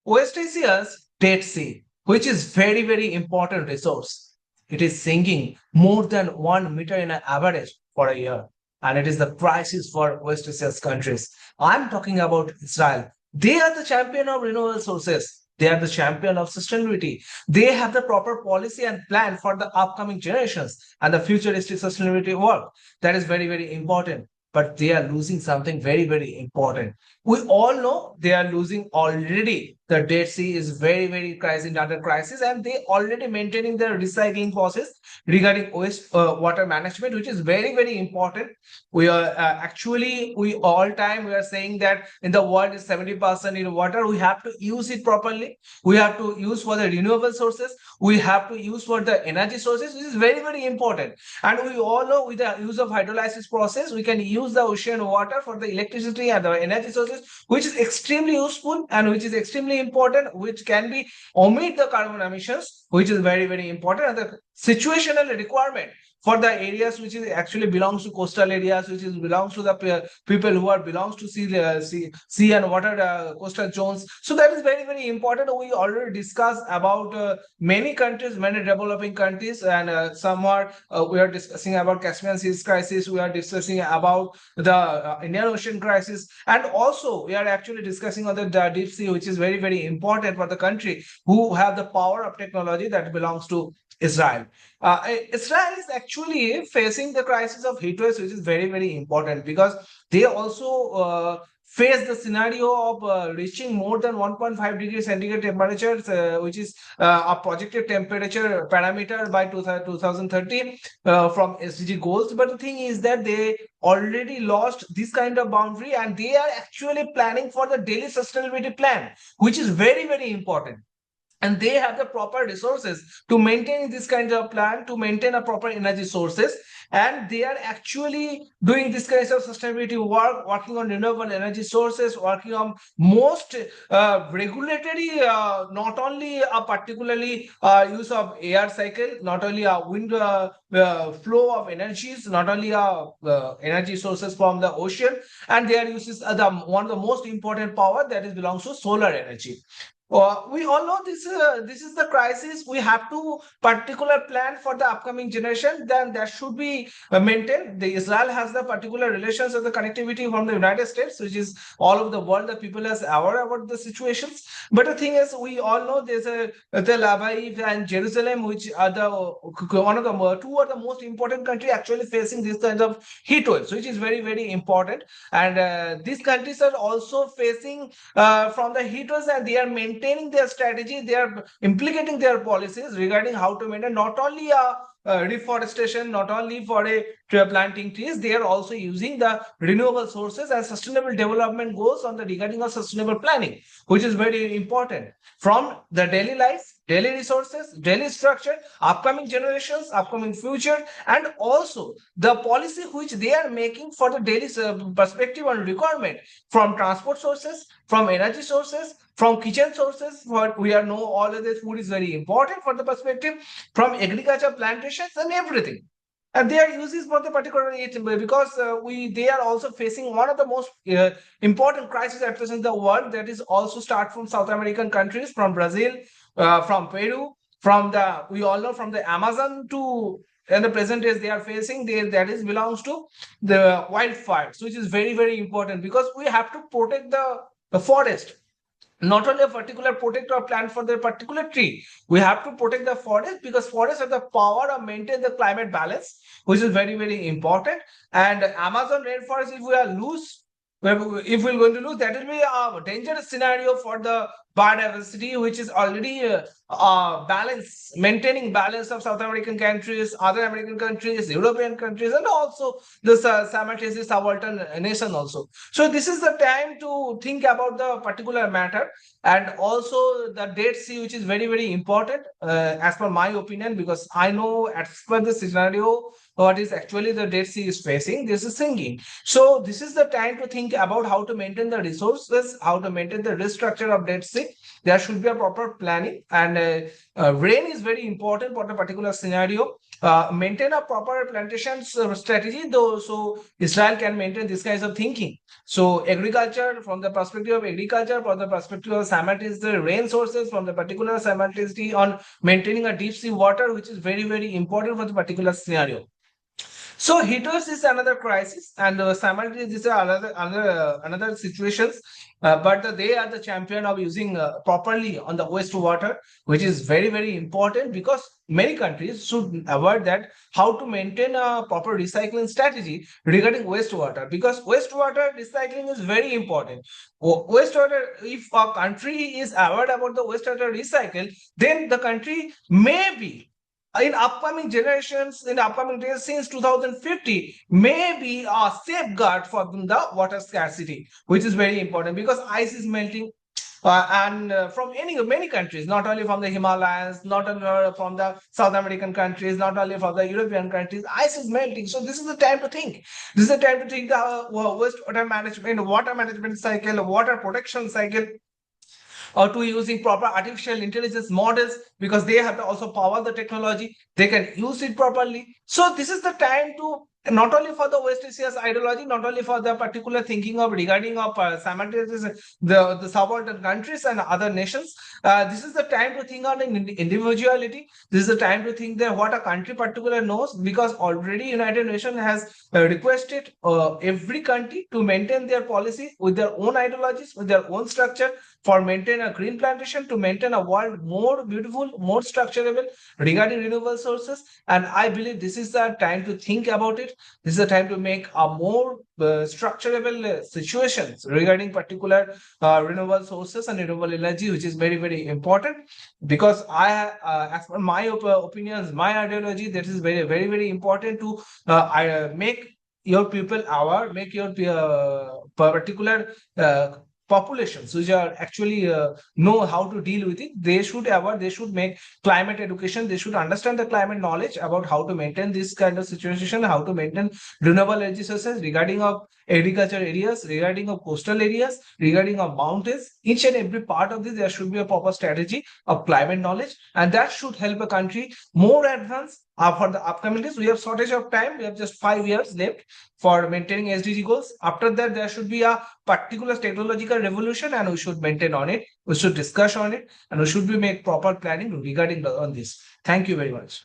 West Asia's Dead Sea, which is very important resource. It is sinking more than 1 meter in an average for a year. And it is the crisis for West Asia's countries. I'm talking about Israel. They are the champion of renewable sources. They are the champion of sustainability. They have the proper policy and plan for the upcoming generations and the futuristic sustainability work. That is very important. But they are losing something very important. We all know they are losing already. The Dead Sea is very crisis under crisis, and they already maintaining their recycling process regarding waste water management, which is very important. We are actually we all time we are saying that in the world is 70% in water. We have to use it properly. We have to use for the renewable sources. We have to use for the energy sources, which is very important. And we all know with the use of hydrolysis process, we can use the ocean water for the electricity and the energy sources, which is extremely useful and which is extremely important, which can be omit the carbon emissions, which is very important. And the situational requirement for the areas which is actually belongs to coastal areas, which is belongs to the people who are belongs to sea and water coastal zones. So that is very important. We already discussed about many countries, many developing countries, and some are we are discussing about Caspian Sea crisis. We are discussing about the Indian Ocean crisis, and also we are actually discussing on the deep sea, which is very important for the country who have the power of technology that belongs to Israel. Israel is actually facing the crisis of heatwaves, which is very important because they also face the scenario of reaching more than 1.5 degrees centigrade temperatures, which is a projected temperature parameter by 2030 from SDG goals. But the thing is that they already lost this kind of boundary, and they are actually planning for the daily sustainability plan, which is very important, and they have the proper resources to maintain this kind of plan, to maintain a proper energy sources, and they are actually doing this kind of sustainability work, working on renewable energy sources, working on most regulatory, not only a particularly use of air cycle, not only a wind flow of energies, not only energy sources from the ocean, and their uses the one of the most important power that is belongs to solar energy. We all know this is the crisis. We have to particular plan for the upcoming generation. Then that should be maintained. The Israel has the particular relations of the connectivity from the United States, which is all over the world. The people is aware about the situations. But the thing is, we all know there's a Tel Aviv and Jerusalem, which are the one of the two are the most important country actually facing this kind of heat waves, which is very important. And these countries are also facing from the heat waves, and they are maintaining their strategy, they are implicating their policies regarding how to maintain not only reforestation, not only for a planting trees, they are also using the renewable sources and sustainable development goals on the regarding of sustainable planning, which is very important from the daily life, daily resources, daily structure, upcoming generations, upcoming future, and also the policy which they are making for the daily perspective and requirement from transport sources, from energy sources, from kitchen sources. What we are know all of this food is very important for the perspective from agriculture, plantations, and everything. And their uses for the particular because we they are also facing one of the most important crises at present in the world, that is also start from South American countries, from Brazil, from Peru, from the we all know from the Amazon to in the present days they are facing that is belongs to the wildfires, which is very important because we have to protect the forest, not only a particular protect or plant for the particular tree. We have to protect the forest because forests have the power of maintain the climate balance, which is very important. And Amazon rainforest, if we are lose, if we're going to lose, that will be a dangerous scenario for the biodiversity, which is already balance, maintaining balance of South American countries, other American countries, European countries, and also this simultaneously subaltern nation also. So this is the time to think about the particular matter, and also the Dead Sea, which is very important as per my opinion, because I know as per the scenario what is actually the Dead Sea is facing, this is sinking. So this is the time to think about how to maintain the resources, how to maintain the risk structure of Dead Sea. There should be a proper planning, and rain is very important for the particular scenario. maintain a proper plantations strategy, though, so Israel can maintain this kinds of thinking. So agriculture, from the perspective of agriculture, from the perspective of simultaneously rain sources, from the particular simultaneously on maintaining a deep sea water, which is very, very important for the particular scenario. So heaters is another crisis, and simultaneously this is another situations. But they are the champion of using properly on the wastewater, which is very, very important, because many countries should avoid that, how to maintain a proper recycling strategy regarding wastewater, because wastewater recycling is very important. Wastewater, if a country is aware about the wastewater recycle, then the country may be in upcoming generations, in upcoming days, since 2050, may be a safeguard for the water scarcity, which is very important, because ice is melting. And from many countries, not only from the Himalayas, not only from the South American countries, not only from the European countries, ice is melting. So this is the time to think. This is the time to think the water management cycle, water protection cycle, or to using proper artificial intelligence models, because they have to also power the technology, they can use it properly. So this is the time to, not only for the West Asia's ideology, not only for the particular thinking of regarding of simultaneously the subaltern countries and other nations. This is the time to think on individuality. This is the time to think that what a country particular knows, because already United Nations has requested every country to maintain their policy with their own ideologies, with their own structure, for maintain a green plantation, to maintain a world more beautiful, more structurable regarding renewable sources. And I believe this is the time to think about it. This is the time to make a more structurable situations regarding particular renewable sources and renewable energy, which is very, very important. Because as per my opinions, my ideology, that is very, very, very important to make your people aware, make your particular populations which are actually know how to deal with it. They should aware, they should make climate education, they should understand the climate knowledge about how to maintain this kind of situation, how to maintain renewable energy sources regarding of agriculture areas, regarding of coastal areas, regarding of mountains. Each and every part of this, there should be a proper strategy of climate knowledge, and that should help a country more advanced. For the upcoming days, we have shortage of time, we have just 5 years left for maintaining SDG goals. After that, there should be a particular technological revolution, and we should maintain on it, we should discuss on it, and we should be make proper planning regarding on this. Thank you very much.